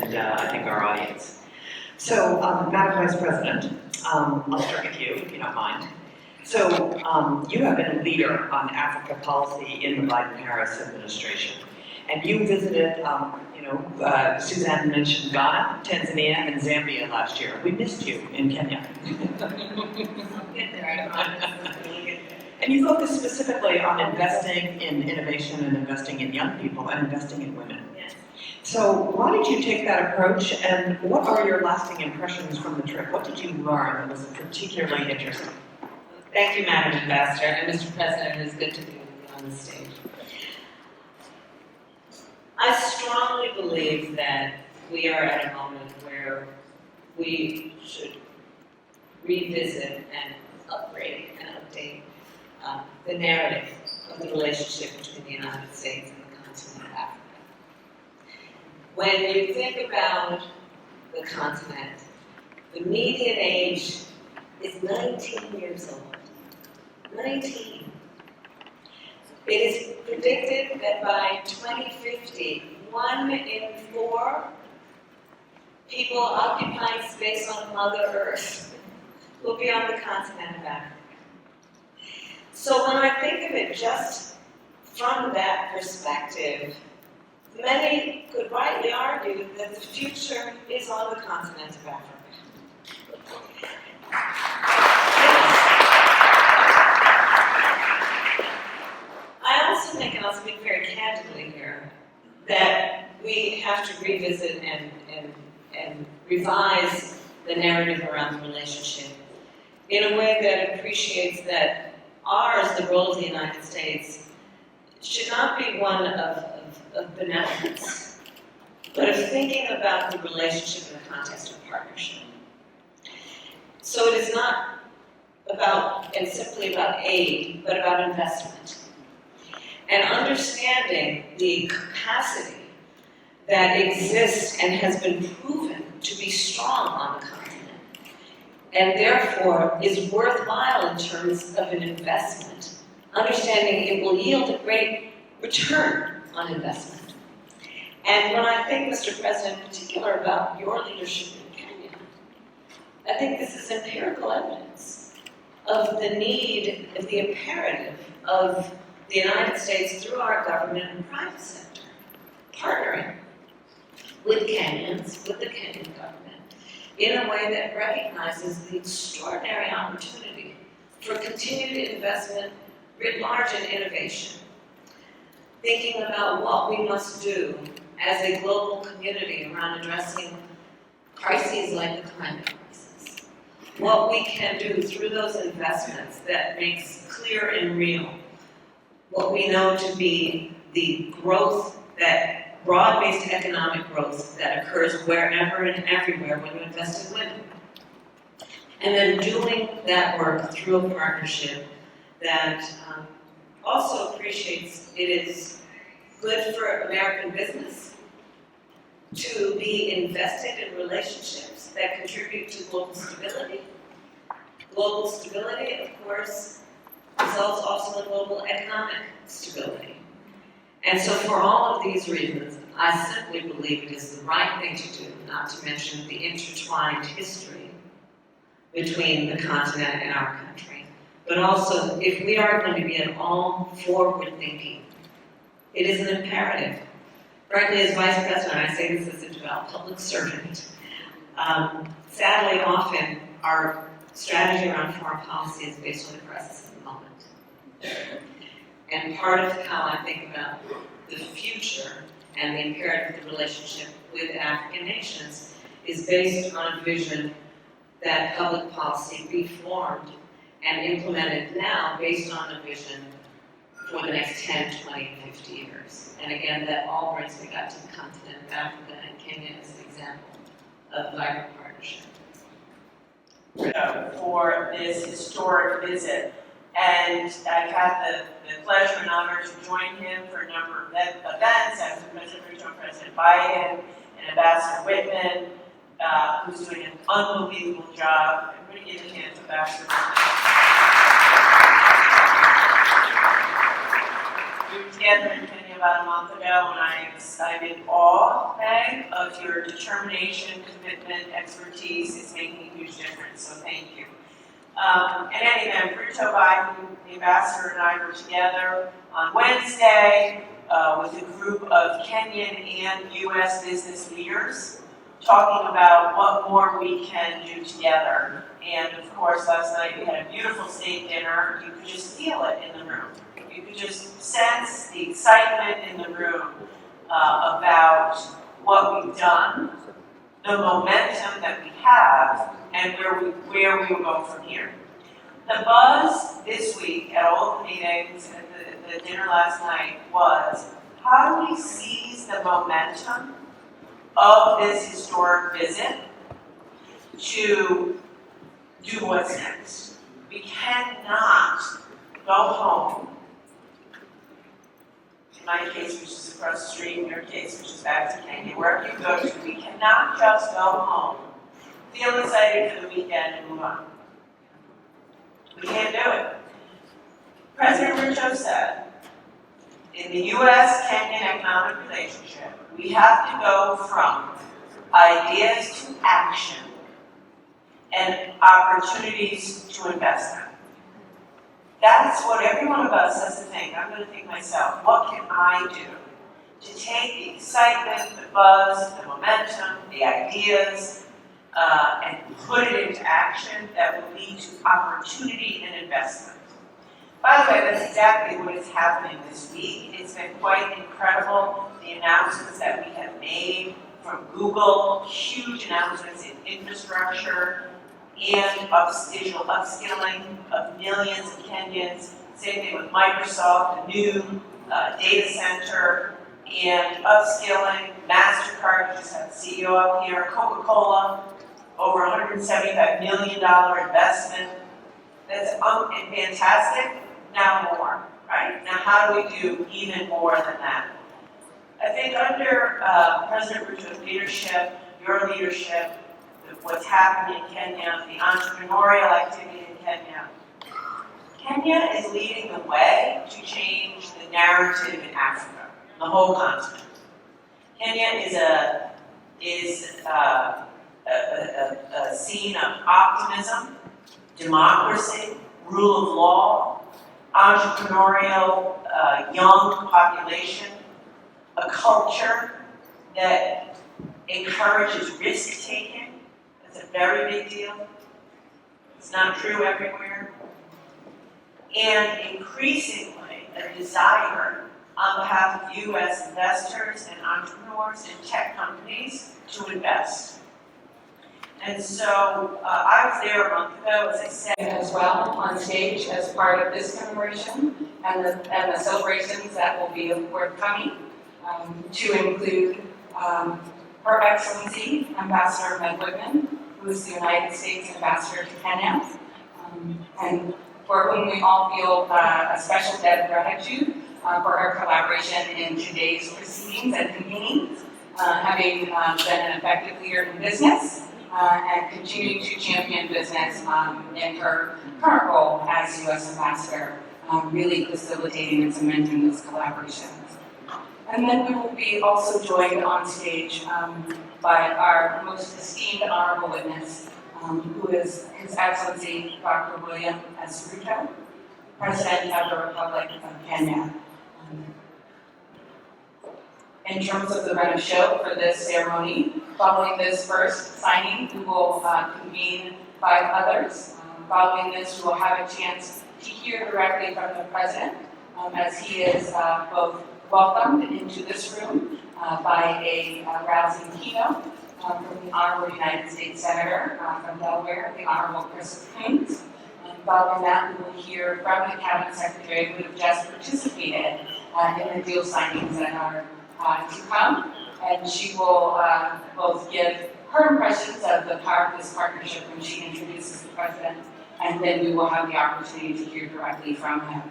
and I think our audience. So, Madam Vice President, I'll start with you, if you don't mind. So, you have been a leader on Africa policy in the Biden-Harris administration, and you visited, Suzanne mentioned Ghana, Tanzania, and Zambia last year. We missed you in Kenya. And you focus specifically on investing in innovation and investing in young people and investing in women. Yes. So why did you take that approach, and what are your lasting impressions from the trip? What did you learn that was particularly interesting? Thank you, Madam Ambassador, and Mr. President, it is good to be with you on the stage. I strongly believe that we are at a moment where we should revisit and upgrade and update the narrative of the relationship between the United States and the continent of Africa. When you think about the continent, the median age is 19 years old. 19. It is predicted that by 2050, 1 in 4 people occupying space on Mother Earth will be on the continent of Africa. So when I think of it just from that perspective, many could rightly argue that the future is on the continent of Africa. I also think, and I'll speak very candidly here, that we have to revisit and revise the narrative around the relationship in a way that appreciates that ours, the role of the United States, should not be one of benevolence, but of thinking about the relationship in the context of partnership. So it is not about, and simply about aid, but about investment. And understanding the capacity that exists and has been proven to be strong on the continent, and therefore is worthwhile in terms of an investment, understanding it will yield a great return on investment. And when I think, Mr. President, in particular about your leadership in Kenya, I think this is empirical evidence of the need, of the imperative of the United States through our government and private sector partnering with Kenyans, with the Kenyan government, in a way that recognizes the extraordinary opportunity for continued investment writ large in innovation, thinking about what we must do as a global community around addressing crises like the climate crisis, what we can do through those investments that makes clear and real what we know to be the growth, that broad-based economic growth that occurs wherever and everywhere when you invest in women. And then doing that work through a partnership that also appreciates it is good for American business to be invested in relationships that contribute to global stability. Global stability, of course, results also in global economic stability. And so for all of these reasons, I simply believe it is the right thing to do, not to mention the intertwined history between the continent and our country. But also, if we are going to be at all forward-thinking, it is an imperative. Frankly, as Vice President, I say this as a devout public servant. Sadly, often, our strategy around foreign policy is based on the crisis of the moment. And part of how I think about the future and the imperative of the relationship with African nations is based on a vision that public policy be formed and implemented now based on a vision for the next 10, 20, 50 years. And again, that all brings me back to the continent of Africa, and Kenya is an example of vibrant partnership. For this historic visit. And I've had the pleasure and honor to join him for a number of events, as President Ruto, President Biden, and Ambassador Whitman, who's doing an unbelievable job. I'm going to give a hand to Ambassador Whitman. We were together in Kenya about a month ago, and I'm in awe, Meg, of your determination, commitment, expertise. It's making a huge difference, so thank you. In any event, Ruto Biden, the ambassador, and I were together on Wednesday with a group of Kenyan and U.S. business leaders talking about what more we can do together. And of course, last night we had a beautiful state dinner. You could just feel it in the room. You could just sense the excitement in the room about what we've done, the momentum that we have, and where we will go from here. The buzz this week at all the meetings and the dinner last night was, how do we seize the momentum of this historic visit to do what's next? We cannot go home, in my case, which is across the street, in your case, which is back to Kenya, wherever you go to, we cannot just go home, feel excited for the weekend and move on. We can't do it. President Ruto said, in the U.S.-Kenyan economic relationship, we have to go from ideas to action and opportunities to investment. That's what every one of us has to think. I'm going to think myself, what can I do to take the excitement, the buzz, the momentum, the ideas, and put it into action that will lead to opportunity and investment. By the way, that's exactly what is happening this week. It's been quite incredible, the announcements that we have made from Google, huge announcements in infrastructure and digital upskilling of millions of Kenyans. Same thing with Microsoft, a new data center, and upskilling. MasterCard, you just had the CEO up here, Coca-Cola, over $175 million investment. That's fantastic. Now more, right? Now how do we do even more than that? I think under President Ruto's leadership, your leadership, what's happening in Kenya, the entrepreneurial activity in Kenya, Kenya is leading the way to change the narrative in Africa, the whole continent. Kenya is a scene of optimism, democracy, rule of law, entrepreneurial young population, a culture that encourages risk-taking. That's a very big deal. It's not true everywhere. And increasingly, a desire on behalf of U.S. investors and entrepreneurs and tech companies to invest. And so I was there a month ago, as I said, as well on stage as part of this commemoration and the celebrations that will be forthcoming, to include Her Excellency Ambassador Meg Whitman, who is the United States Ambassador to Kenya, and for whom we all feel a special debt of gratitude for her collaboration in today's proceedings and convenings, having been an effective leader in business and continuing to champion business in her current role as U.S. Ambassador, really facilitating and cementing those collaborations. And then we will be also joined on stage by our most esteemed honorable witness, who is His Excellency Dr. William S. Ruto, President of the Republic of Kenya. In terms of the run of show for this ceremony, following this first signing, we will convene 5 others. Following this, we will have a chance to hear directly from the President, as he is both welcomed into this room by a rousing keynote from the Honorable United States Senator from Delaware, the Honorable Chris Coons. And following that, we will hear from the Cabinet Secretary who have just participated in the deal signings that are to come, and she will both give her impressions of the power of this partnership when she introduces the President, and then we will have the opportunity to hear directly from him.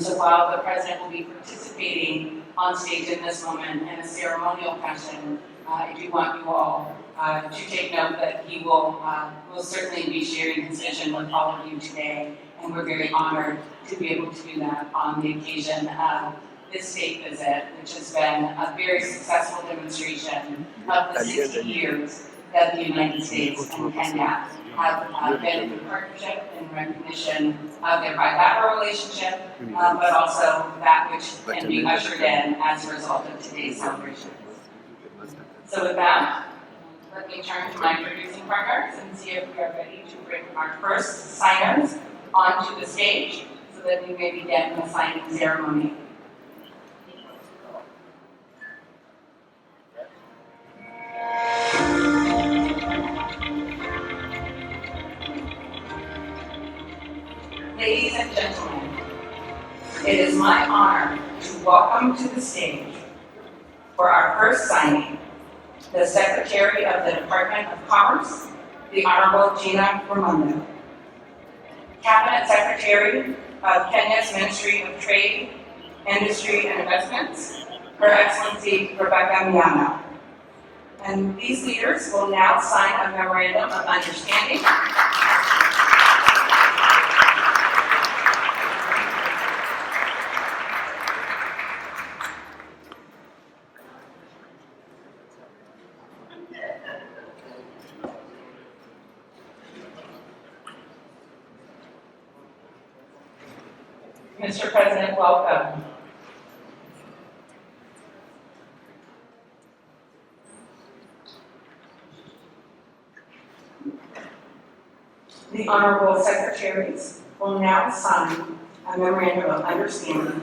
So while the President will be participating on stage in this moment in a ceremonial fashion, I do want you all to take note that he will certainly be sharing his vision with all of you today, and we're very honored to be able to do that on the occasion of this state visit, which has been a very successful demonstration of the 60 years that the United States and Kenya have been in partnership in recognition of their bilateral relationship, but also that which can be ushered in as a result of today's celebration. So with that, let me turn to my producing partners and see if we are ready to bring our first signers onto the stage so that we may begin the signing ceremony. Ladies and gentlemen, it is my honor to welcome to the stage for our first signing the Secretary of the Department of Commerce, the Honorable Gina Raimondo, Cabinet Secretary of Kenya's Ministry of Trade, Industry and Investments, Her Excellency Rebecca Miano. And these leaders will now sign a memorandum of understanding Mr. President, welcome. The Honorable Secretaries will now sign a memorandum of understanding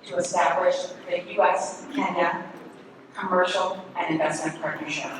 to establish the U.S.-Kenya Commercial and Investment Partnership.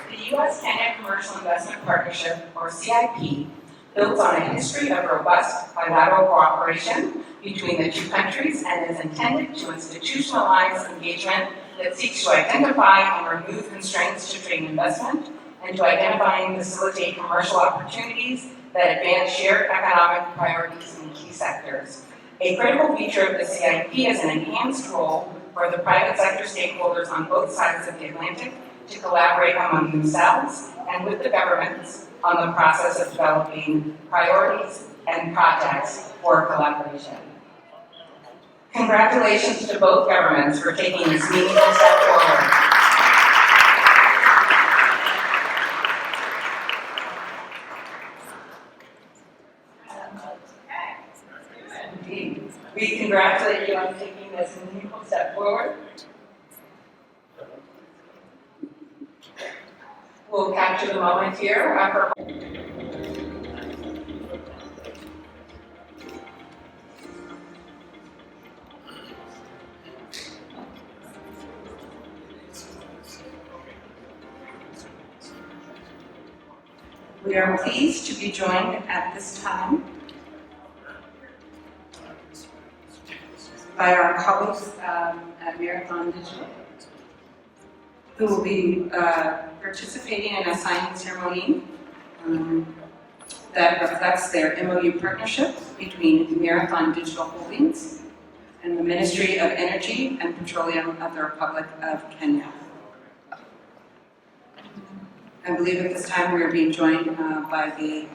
The U.S.-Kenya Commercial Investment Partnership, or CIP, builds on a history of robust bilateral cooperation between the two countries and is intended to institutionalize engagement that seeks to identify and remove constraints to trade and investment, and to identify and facilitate commercial opportunities that advance shared economic priorities in key sectors. A critical feature of the CIP is an enhanced role for the private sector stakeholders on both sides of the Atlantic to collaborate among themselves and with the governments on the process of developing priorities and projects for collaboration. Congratulations to both governments for taking this meaningful step forward. Indeed. We congratulate you on taking this meaningful step forward. We'll capture the moment here for We are pleased to be joined at this time by our colleagues at Marathon Digital, who will be participating in a signing ceremony that reflects their MOU partnership between Marathon Digital Holdings and the Ministry of Energy and Petroleum of the Republic of Kenya. I believe at this time we are being joined by the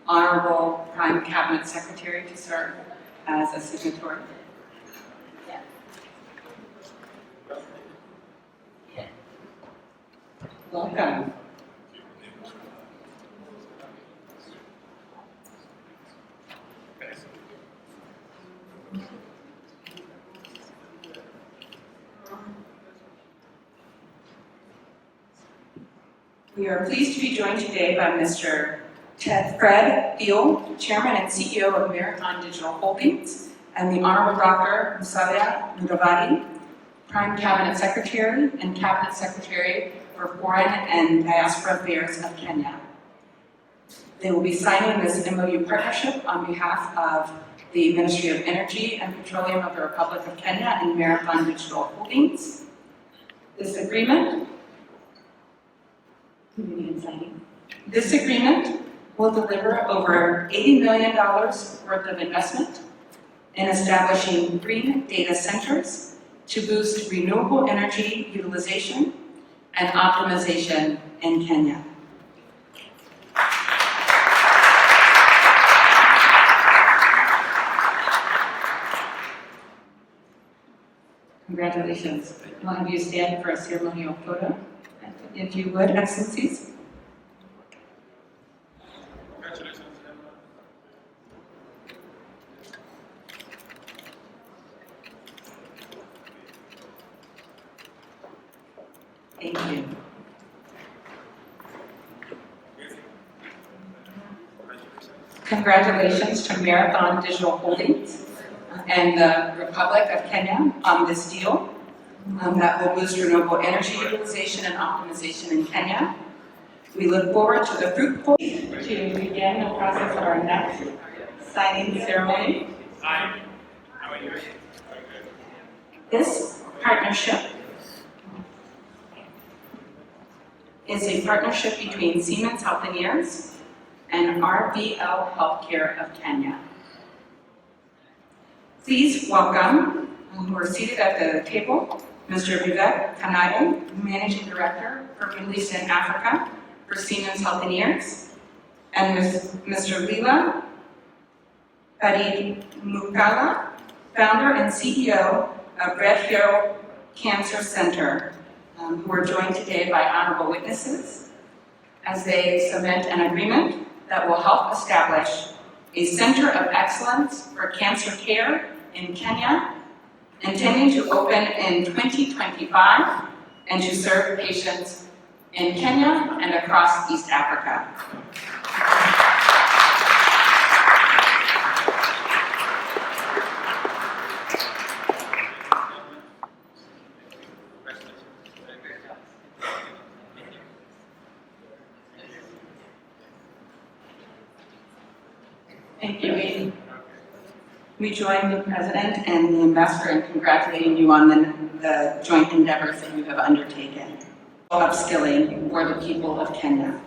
Honorable Prime Cabinet Secretary to serve as a signatory. Welcome. We are pleased to be joined today by Mr. Fred Thiel, Chairman and CEO of Marathon Digital Holdings, and the Honorable Dr. Musalia Mudavadi, Prime Cabinet Secretary and Cabinet Secretary for Foreign and Diaspora Affairs of Kenya. They will be signing this MOU partnership on behalf of the Ministry of Energy and Petroleum of the Republic of Kenya and Marathon Digital Holdings. This agreement will deliver over $80 million worth of investment in establishing green data centers to boost renewable energy utilization and optimization in Kenya. Congratulations. I'll have you stand for a ceremonial photo, if you would, Excellencies. Congratulations. Thank you. Congratulations to Marathon Digital Holdings and the Republic of Kenya on this deal that will boost renewable energy utilization and optimization in Kenya. We look forward to the fruitful to begin the process of our next signing ceremony. Hi. How are you? This partnership is a partnership between Siemens Healthineers and RVL Healthcare of Kenya. Please welcome, who are seated at the table, Mr. Vivek Kanade, Managing Director for Middle East and Africa for Siemens Healthineers, and Mr. Leela Padimukala, Founder and CEO of Red Hill Cancer Center, who are joined today by honorable witnesses as they cement an agreement that will help establish a center of excellence for cancer care in Kenya, intending to open in 2025 and to serve patients in Kenya and across East Africa. Thank you. We join the President and the Ambassador in congratulating you on the joint endeavors that you have undertaken. Upskilling for the people of Kenya.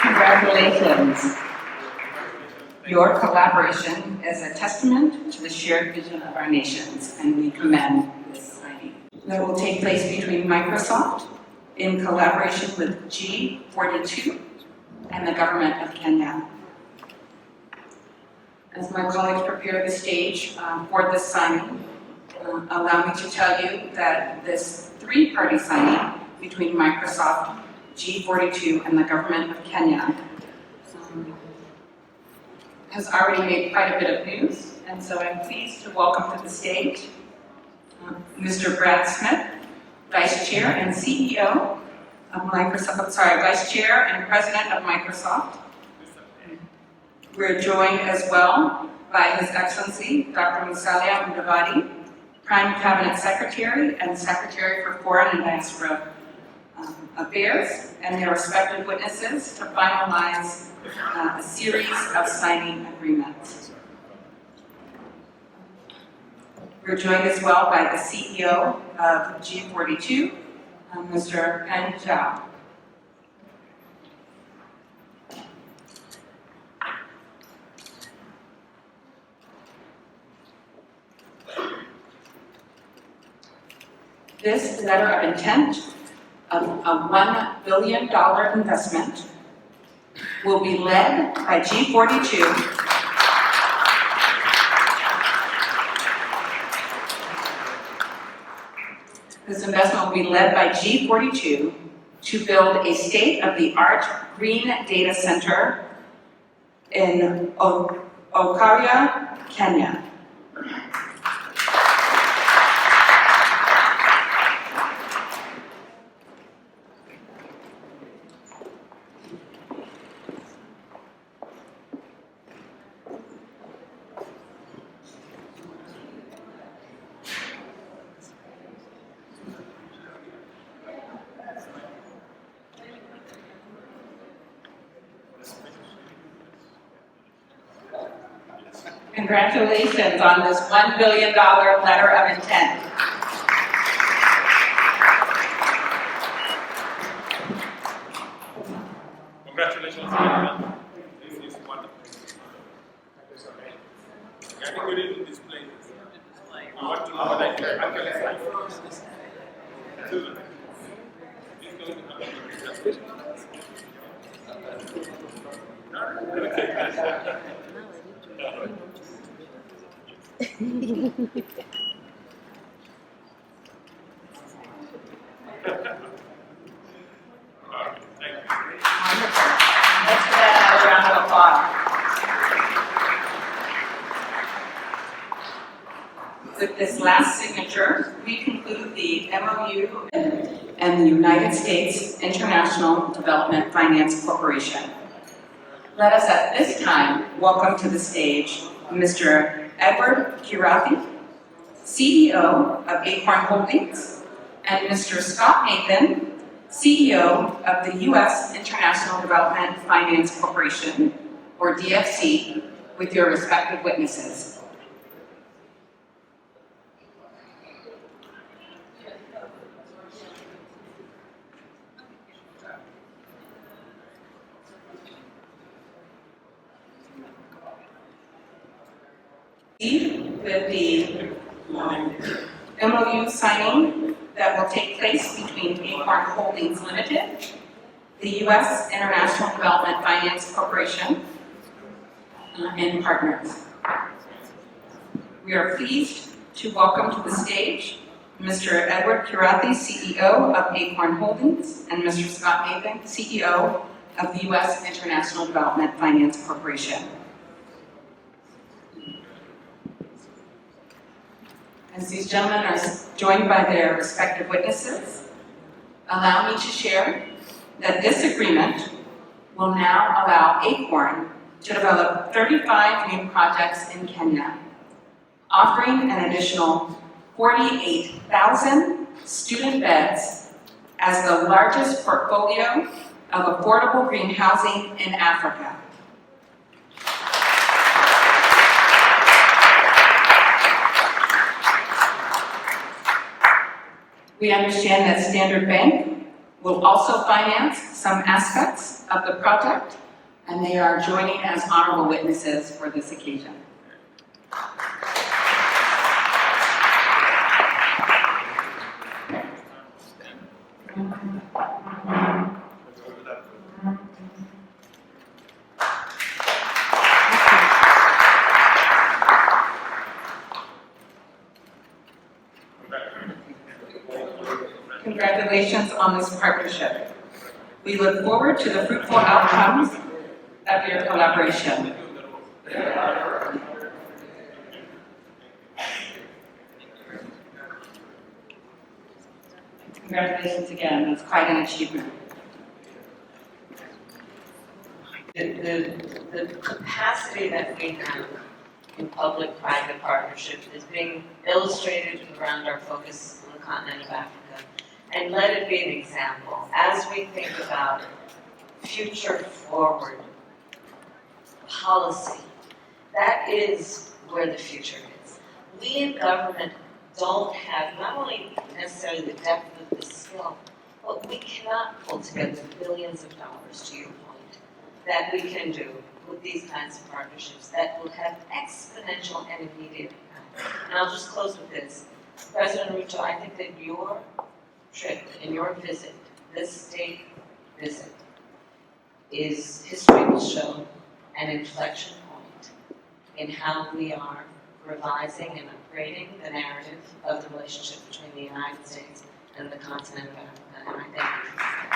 Congratulations. Your collaboration is a testament to the shared vision of our nations, and we commend this signing. That will take place between Microsoft in collaboration with G42 and the government of Kenya. As my colleagues prepare the stage for this signing, allow me to tell you that this three-party signing between Microsoft, G42, and the government of Kenya has already made quite a bit of news, and so I'm pleased to welcome to the stage Mr. Brad Smith, Vice Chair and CEO of Microsoft, Vice Chair and President of Microsoft. We're joined as well by His Excellency Dr. Musalia Mudavadi, Prime Cabinet Secretary and Secretary for Foreign and Diaspora Affairs, and their respective witnesses to finalize a series of signing agreements. We're joined as well by the CEO of G42, Mr. Pen Zhao. This letter of intent of a $1 billion investment will be led by G42 This investment will be led by G42 to build a state-of-the-art green data center in Okaria, Kenya. Congratulations on this $1 billion letter of intent. Congratulations, everyone. This is wonderful. I think we need to display this. I want to know whether I can actually sign. Susan, please go to the Alright, thank you. Wonderful. Let's give that another round of applause. With this last signature, we conclude the MOU and the United States International Development Finance Corporation. Let us at this time welcome to the stage Mr. Edward Kirathi, CEO of Acorn Holdings, and Mr. Scott Nathan, CEO of the U.S. International Development Finance Corporation, or DFC, with your respective witnesses. With the MOU signing that will take place between Acorn Holdings Limited, the U.S. International Development Finance Corporation, and partners. We are pleased to welcome to the stage Mr. Edward Kirathi, CEO of Acorn Holdings, and Mr. Scott Nathan, CEO of the U.S. International Development Finance Corporation. As these gentlemen are joined by their respective witnesses, allow me to share that this agreement will now allow Acorn to develop 35 new projects in Kenya, offering an additional 48,000 student beds as the largest portfolio of affordable green housing in Africa. We understand that Standard Bank will also finance some aspects of the project, and they are joining as honorable witnesses for this occasion. Congratulations on this partnership. We look forward to the fruitful outcomes of your collaboration. Congratulations again, that's quite an achievement. The capacity that we have in public-private partnerships is being illustrated around our focus on the continent of Africa. And let it be an example as we think about future forward policy. That is where the future is. We in government don't have not only necessarily the depth of the skill, but we cannot pull together billions of dollars, to your point, that we can do with these kinds of partnerships that will have exponential and immediate impact. And I'll just close with this. President Ruto, I think that your trip and your visit, this state visit, is history will show an inflection point in how we are revising and upgrading the narrative of the relationship between the United States and the continent of Africa. And I thank you.